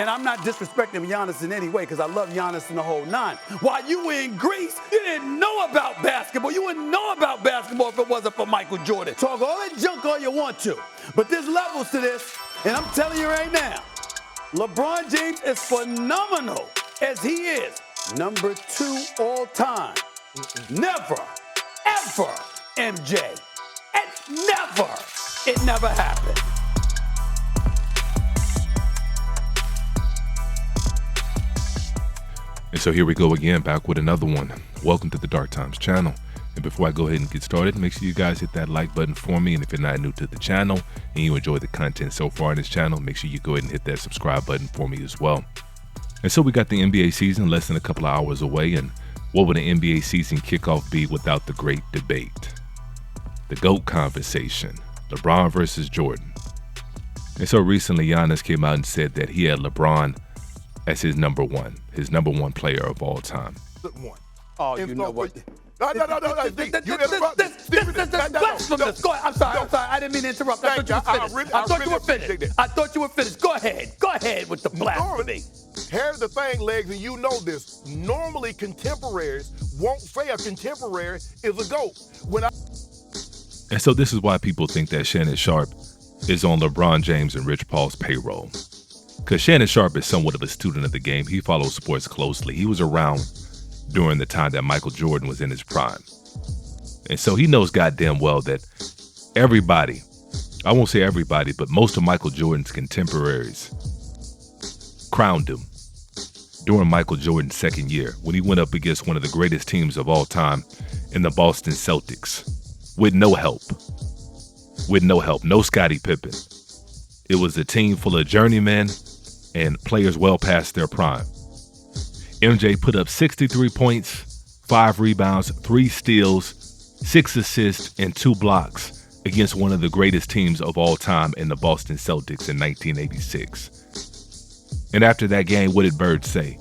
And I'm not disrespecting Giannis in any way because I love Giannis in the whole nine. While you were in Greece, you didn't know about basketball. You wouldn't know about basketball if it wasn't for Michael Jordan. Talk all that junk all you want to, but there's levels to this, and I'm telling you right now, LeBron James is phenomenal as he is. Number 2 all time. Never, ever, MJ. It never happened. And so here we go again, back with another one. Welcome to the Dark Times channel. And before I go ahead and get started, make sure you guys hit that like button for me. And if you're not new to the channel and you enjoy the content so far on this channel, make sure you go ahead and hit that subscribe button for me as well. And so we got the NBA season less than a couple of hours away. And what would an NBA season kickoff be without the great debate? The GOAT conversation, LeBron versus Jordan. And so recently Giannis came out and said that he had LeBron as his number one player of all time. Oh, you know what? No. This is blasphemous. Go ahead. I'm sorry. I didn't mean to interrupt. I thought you were finished. I thought you were finished. Go ahead with the blasphemy. Here's the thing, Legs, and you know this. Normally, contemporaries won't say a contemporary is a GOAT. And so this is why people think that Shannon Sharpe is on LeBron James and Rich Paul's payroll. Because Shannon Sharpe is somewhat of a student of the game. He follows sports closely. He was around during the time that Michael Jordan was in his prime. And so he knows goddamn well that everybody, I won't say everybody, but most of Michael Jordan's contemporaries crowned him during Michael Jordan's second year when he went up against one of the greatest teams of all time in the Boston Celtics with no help. No Scottie Pippen. It was a team full of journeymen and players well past their prime. MJ put up 63 points, 5 rebounds, 3 steals, 6 assists, and 2 blocks against one of the greatest teams of all time in the Boston Celtics in 1986. And after that game, what did Bird say?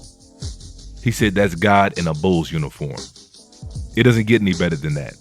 He said, "That's God in a Bulls uniform." It doesn't get any better than that.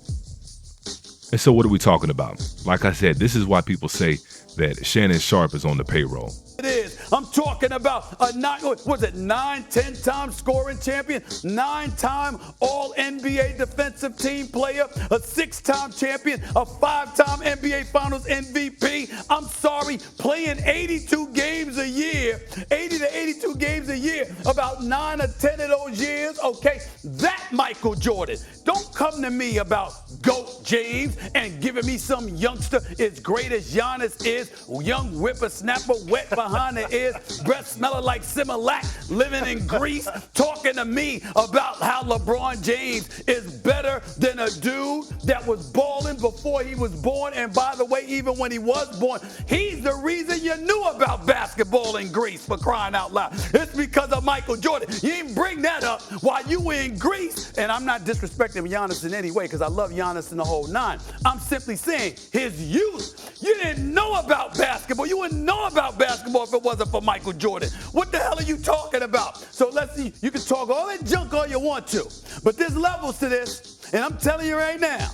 And so what are we talking about? Like I said, this is why people say that Shannon Sharpe is on the payroll. It is. I'm talking about a 10-time scoring champion, 9-time All-NBA defensive team player, a 6-time champion, a 5-time NBA Finals MVP. I'm sorry, playing 82 games a year, 80 to 82 games a year, about 9 or 10 of those years, okay? That Michael Jordan. Don't come to me about GOAT James and giving me some youngster as great as Giannis is, young whippersnapper, wet behind the ears, breath smelling like Similac, living in Greece, talking to me about how LeBron James is better than a dude that was balling before he was born. And by the way, even when he was born, he's the reason you knew about basketball in Greece, for crying out loud. It's because of Michael Jordan. You didn't bring that up while you were in Greece. And I'm not disrespecting Giannis in any way because I love Giannis in the whole nine. I'm simply saying his youth. You didn't know about basketball. You wouldn't know about basketball if it wasn't for Michael Jordan. What the hell are you talking about? So let's see. You can talk all that junk all you want to, but there's levels to this, and I'm telling you right now,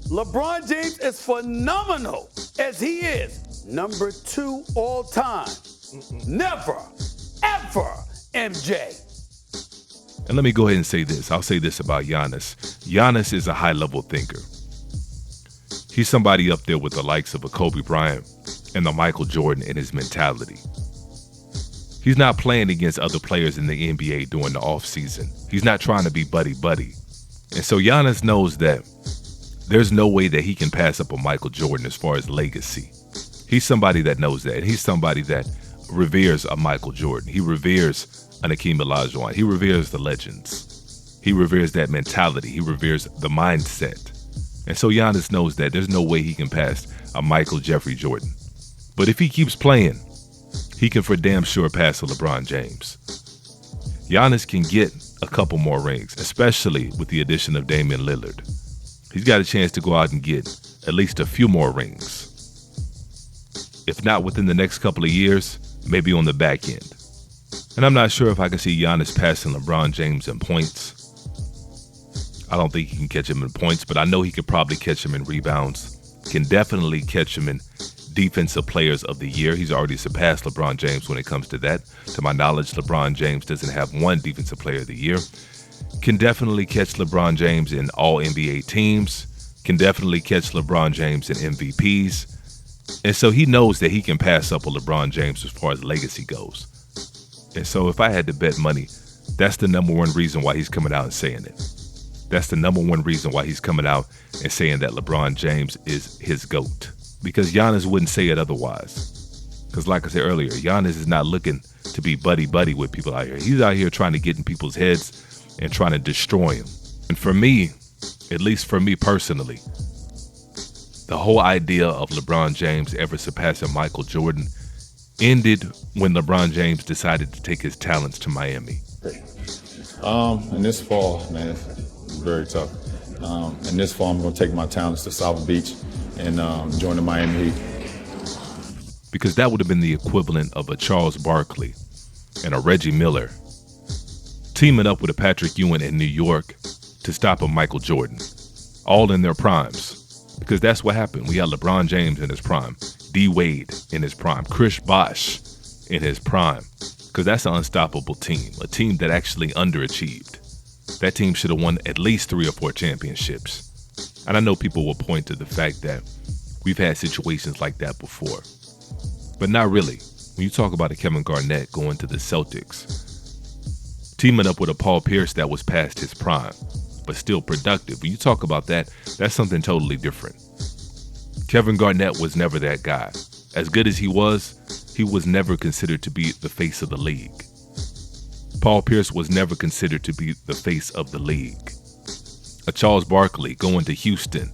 LeBron James is phenomenal as he is. Number 2 all time. Never, ever, MJ. And let me go ahead and say this. I'll say this about Giannis. Giannis is a high-level thinker. He's somebody up there with the likes of a Kobe Bryant and the Michael Jordan in his mentality. He's not playing against other players in the NBA during the offseason. He's not trying to be buddy-buddy. And so Giannis knows that there's no way that he can pass up on Michael Jordan as far as legacy. He's somebody that knows that. And he's somebody that reveres a Michael Jordan. He reveres an Akeem Olajuwon. He reveres the legends. He reveres that mentality. He reveres the mindset. And so Giannis knows that there's no way he can pass a Michael Jeffrey Jordan. But if he keeps playing, he can for damn sure pass a LeBron James. Giannis can get a couple more rings, especially with the addition of Damian Lillard. He's got a chance to go out and get at least a few more rings. If not within the next couple of years, maybe on the back end. And I'm not sure if I can see Giannis passing LeBron James in points. I don't think he can catch him in points, but I know he could probably catch him in rebounds. Can definitely catch him in defensive players of the year. He's already surpassed LeBron James when it comes to that. To my knowledge, LeBron James doesn't have one defensive player of the year. Can definitely catch LeBron James in all NBA teams. Can definitely catch LeBron James in MVPs. And so he knows that he can pass up on LeBron James as far as legacy goes. And so if I had to bet money, that's the number one reason why he's coming out and saying it. That's the number one reason why he's coming out and saying that LeBron James is his GOAT. Because Giannis wouldn't say it otherwise. Because like I said earlier, Giannis is not looking to be buddy-buddy with people out here. He's out here trying to get in people's heads and trying to destroy them. And for me, at least for me personally, the whole idea of LeBron James ever surpassing Michael Jordan ended when LeBron James decided to take his talents to Miami. In this fall, man, it's very tough. In this fall, I'm going to take my talents to South Beach and join the Miami Heat. Because that would have been the equivalent of a Charles Barkley and a Reggie Miller teaming up with a Patrick Ewing in New York to stop a Michael Jordan, all in their primes. Because that's what happened. We had LeBron James in his prime, D-Wade in his prime, Chris Bosh in his prime. Because that's an unstoppable team, a team that actually underachieved. That team should have won at least 3 or 4 championships. And I know people will point to the fact that we've had situations like that before. But not really. When you talk about a Kevin Garnett going to the Celtics, teaming up with a Paul Pierce that was past his prime, but still productive. When you talk about that, that's something totally different. Kevin Garnett was never that guy. As good as he was never considered to be the face of the league. Paul Pierce was never considered to be the face of the league. A Charles Barkley going to Houston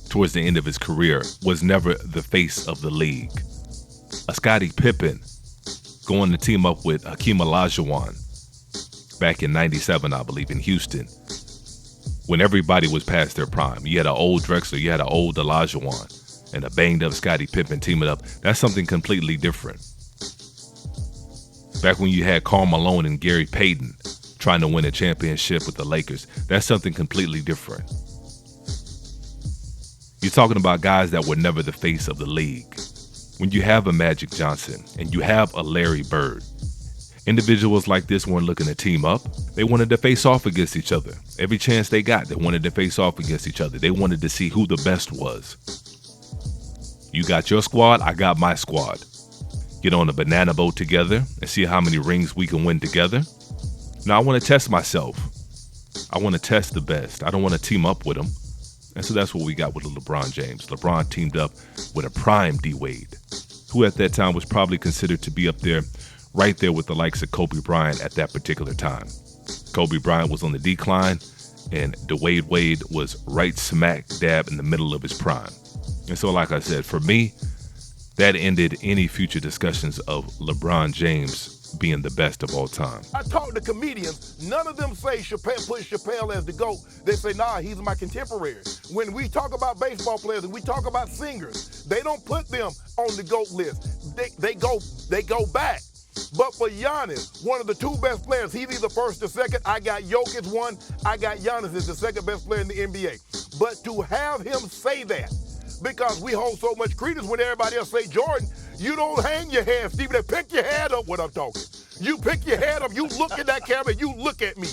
towards the end of his career was never the face of the league. A Scottie Pippen going to team up with Hakeem Olajuwon back in 97, I believe, in Houston, when everybody was past their prime. You had an old Drexler, you had an old Olajuwon, and a banged-up Scottie Pippen teaming up. That's something completely different. Back when you had Karl Malone and Gary Payton trying to win a championship with the Lakers, that's something completely different. You're talking about guys that were never the face of the league. When you have a Magic Johnson and you have a Larry Bird, individuals like this weren't looking to team up. They wanted to face off against each other. Every chance they got, they wanted to face off against each other. They wanted to see who the best was. You got your squad, I got my squad. Get on a banana boat together and see how many rings we can win together. Now, I want to test myself. I want to test the best. I don't want to team up with them. And so that's what we got with LeBron James. LeBron teamed up with a prime D-Wade, who at that time was probably considered to be up there, right there with the likes of Kobe Bryant at that particular time. Kobe Bryant was on the decline, and Dwayne Wade was right smack dab in the middle of his prime. And so, like I said, for me, that ended any future discussions of LeBron James being the best of all time. I talk to comedians, none of them say Chappelle, put Chappelle as the GOAT. They say, nah, he's my contemporary. When we talk about baseball players and we talk about singers, they don't put them on the GOAT list. They go back. But for Giannis, one of the 2 best players, he's either first or second. I got Jokic 1, I got Giannis as the 2nd best player in the NBA. But to have him say that, because we hold so much credence when everybody else say Jordan, you don't hang your head, Stephen. Pick your head up when I'm talking. You pick your head up, you look at that camera, you look at me.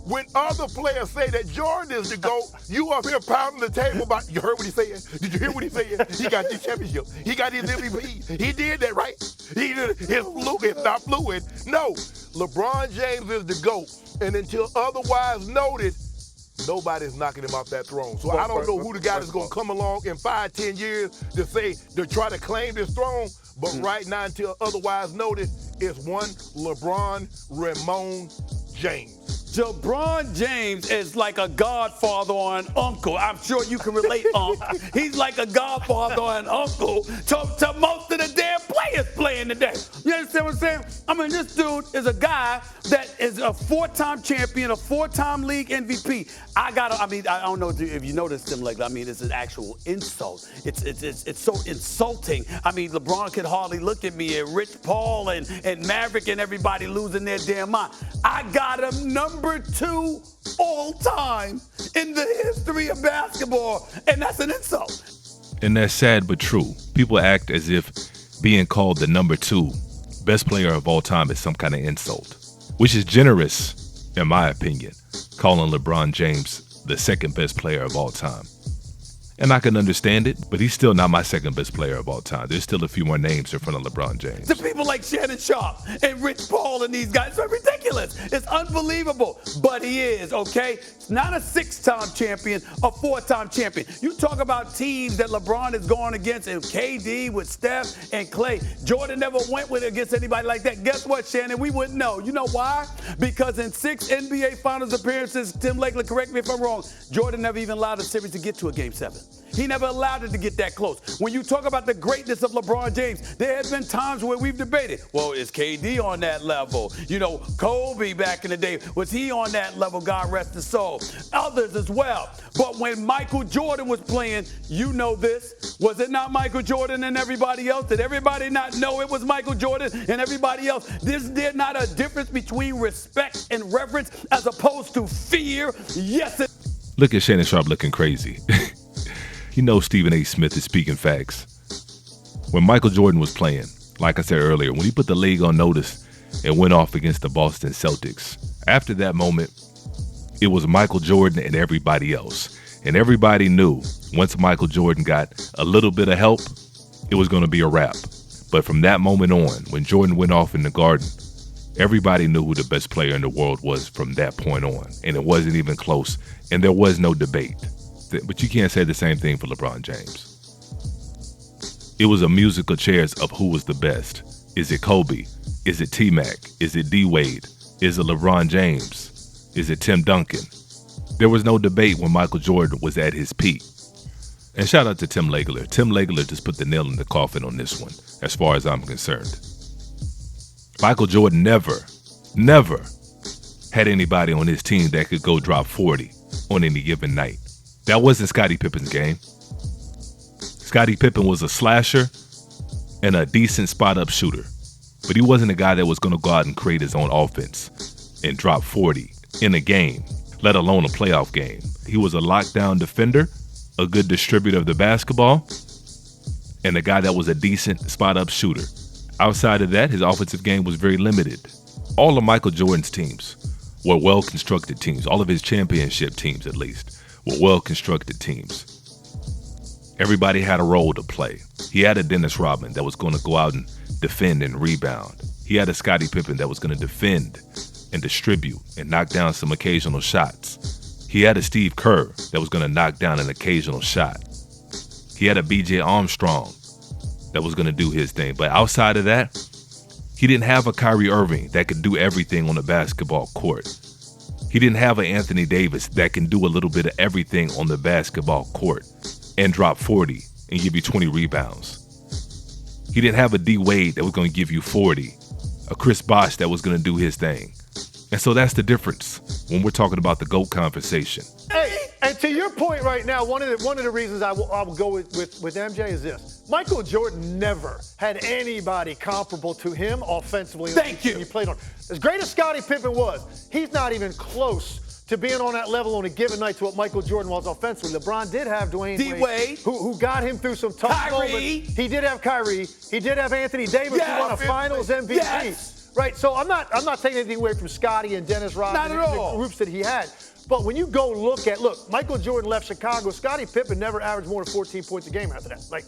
When other players say that Jordan is the GOAT, you up here pounding the table about, you heard what he said? Did you hear what he said? He got these championships. He got his MVP. He did that, right? He did it's not fluid. No, LeBron James is the GOAT. And until otherwise noted, nobody's knocking him off that throne. So I don't know who the guy that's going to come along in 5-10 years to try to claim this throne. But right now, until otherwise noted, it's one LeBron Ramon James. LeBron James is like a godfather or an uncle. I'm sure you can relate, Unc. He's like a godfather or an uncle to most of the damn players playing today. You understand what I'm saying? I mean, this dude is a guy that is a 4-time champion, a 4-time league MVP. I don't know if you noticed him, like, I mean, it's an actual insult. It's so insulting. I mean, LeBron could hardly look at me, and Rich Paul and Maverick and everybody losing their damn mind. I got him number 2 all time in the history of basketball, and that's an insult. And that's sad but true. People act as if being called the number 2 best player of all time is some kind of insult, which is generous, in my opinion, calling LeBron James the second best player of all time. And I can understand it, but he's still not my second best player of all time. There's still a few more names in front of LeBron James. The people like Shannon Sharp and Rich Paul and these guys are ridiculous. It's unbelievable. But he is, okay? Not a 6-time champion, a 4-time champion. You talk about teams that LeBron has gone against, and KD with Steph and Clay. Jordan never went with against anybody like that. Guess what, Shannon? We wouldn't know. You know why? Because in 6 NBA Finals appearances, Tim Lakeland, correct me if I'm wrong, Jordan never even allowed a series to get to a Game 7. He never allowed it to get that close. When you talk about the greatness of LeBron James, there have been times where we've debated, well, is KD on that level? You know, Kobe back in the day, was he on that level? God rest his soul. Others as well. But when Michael Jordan was playing, you know this, was it not Michael Jordan and everybody else? Did everybody not know it was Michael Jordan and everybody else? Is there not a difference between respect and reverence as opposed to fear? Yes. Look at Shannon Sharp looking crazy. You know Stephen A. Smith is speaking facts. When Michael Jordan was playing, like I said earlier, when he put the league on notice and went off against the Boston Celtics, after that moment, it was Michael Jordan and everybody else. And everybody knew once Michael Jordan got a little bit of help, it was going to be a wrap. But from that moment on, when Jordan went off in the Garden, everybody knew who the best player in the world was from that point on. And it wasn't even close. And there was no debate. But you can't say the same thing for LeBron James. It was a musical chairs of who was the best. Is it Kobe? Is it T-Mac? Is it D-Wade? Is it LeBron James? Is it Tim Duncan? There was no debate when Michael Jordan was at his peak. And shout out to Tim Legler. Tim Legler just put the nail in the coffin on this one, as far as I'm concerned. Michael Jordan never had anybody on his team that could go drop 40 on any given night. That wasn't Scottie Pippen's game. Scottie Pippen was a slasher and a decent spot-up shooter. But he wasn't a guy that was going to go out and create his own offense and drop 40 in a game, let alone a playoff game. He was a lockdown defender, a good distributor of the basketball, and a guy that was a decent spot-up shooter. Outside of that, his offensive game was very limited. All of Michael Jordan's teams were well-constructed teams. All of his championship teams, at least, were well-constructed teams. Everybody had a role to play. He had a Dennis Rodman that was going to go out and defend and rebound. He had a Scottie Pippen that was going to defend and distribute and knock down some occasional shots. He had a Steve Kerr that was going to knock down an occasional shot. He had a B.J. Armstrong that was going to do his thing. But outside of that, he didn't have a Kyrie Irving that could do everything on the basketball court. He didn't have an Anthony Davis that can do a little bit of everything on the basketball court and drop 40 and give you 20 rebounds. He didn't have a D-Wade that was going to give you 40, a Chris Bosh that was going to do his thing. And so that's the difference when we're talking about the GOAT conversation. Hey, and to your point right now, one of the reasons I will go with MJ is this. Michael Jordan never had anybody comparable to him offensively. Thank you. He played on. As great as Scottie Pippen was, he's not even close to being on that level on a given night to what Michael Jordan was offensively. LeBron did have Dwayne Wade, who got him through some tough moments. He did have Kyrie. He did have Anthony Davis, who won a Finals MVP. Yes. Right, so I'm not taking anything away from Scottie and Dennis Rodman and the groups that he had. But when you go look, Michael Jordan left Chicago. Scottie Pippen never averaged more than 14 points a game after that. Like,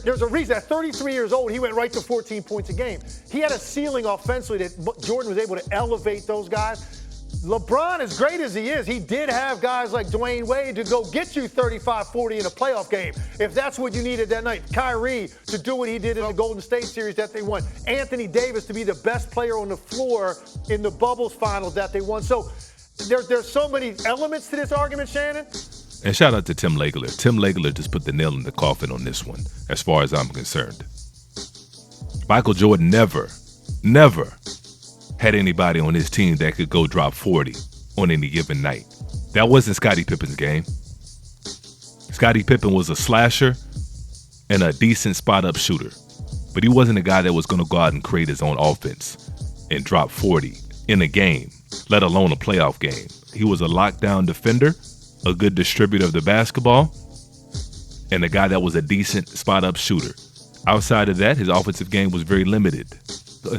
there's a reason. At 33 years old, he went right to 14 points a game. He had a ceiling offensively that Jordan was able to elevate those guys. LeBron, as great as he is, he did have guys like Dwayne Wade to go get you 35, 40 in a playoff game, if that's what you needed that night. Kyrie to do what he did in the Golden State series that they won. Anthony Davis to be the best player on the floor in the Bubbles finals that they won. So there's so many elements to this argument, Shannon. And shout out to Tim Legler. Tim Legler just put the nail in the coffin on this one, as far as I'm concerned. Michael Jordan never had anybody on his team that could go drop 40 on any given night. That wasn't Scottie Pippen's game. Scottie Pippen was a slasher and a decent spot-up shooter. But he wasn't a guy that was going to go out and create his own offense and drop 40 in a game, let alone a playoff game. He was a lockdown defender, a good distributor of the basketball, and a guy that was a decent spot-up shooter. Outside of that, his offensive game was very limited.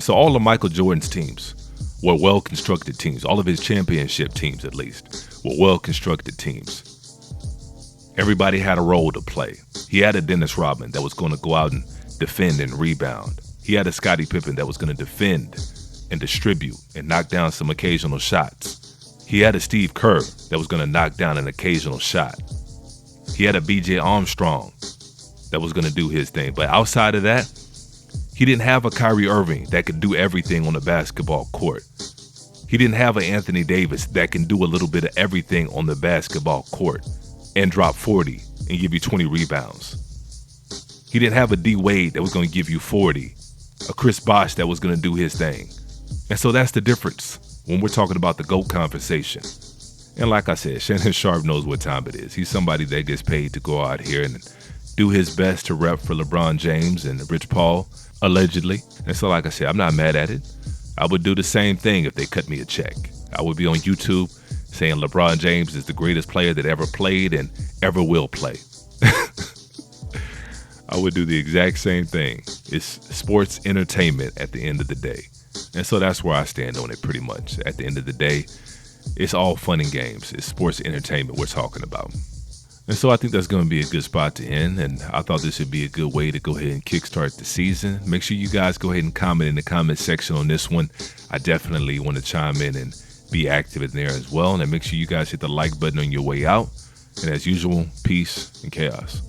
So all of Michael Jordan's teams were well-constructed teams. All of his championship teams, at least, were well-constructed teams. Everybody had a role to play. He had a Dennis Rodman that was going to go out and defend and rebound. He had a Scottie Pippen that was going to defend and distribute and knock down some occasional shots. He had a Steve Kerr that was going to knock down an occasional shot. He had a B.J. Armstrong that was going to do his thing. But outside of that, he didn't have a Kyrie Irving that could do everything on the basketball court. He didn't have an Anthony Davis that can do a little bit of everything on the basketball court and drop 40 and give you 20 rebounds. He didn't have a D. Wade that was going to give you 40, a Chris Bosh that was going to do his thing. And so that's the difference when we're talking about the GOAT conversation. And like I said, Shannon Sharpe knows what time it is. He's somebody that gets paid to go out here and do his best to rep for LeBron James and Rich Paul, allegedly. And so like I said, I'm not mad at it. I would do the same thing if they cut me a check. I would be on YouTube saying LeBron James is the greatest player that ever played and ever will play. I would do the exact same thing. It's sports entertainment at the end of the day. And so that's where I stand on it pretty much. At the end of the day, it's all fun and games. It's sports entertainment we're talking about. And so I think that's going to be a good spot to end. And I thought this would be a good way to go ahead and kickstart the season. Make sure you guys go ahead and comment in the comment section on this one. I definitely want to chime in and be active in there as well. And make sure you guys hit the like button on your way out. And as usual, peace and chaos.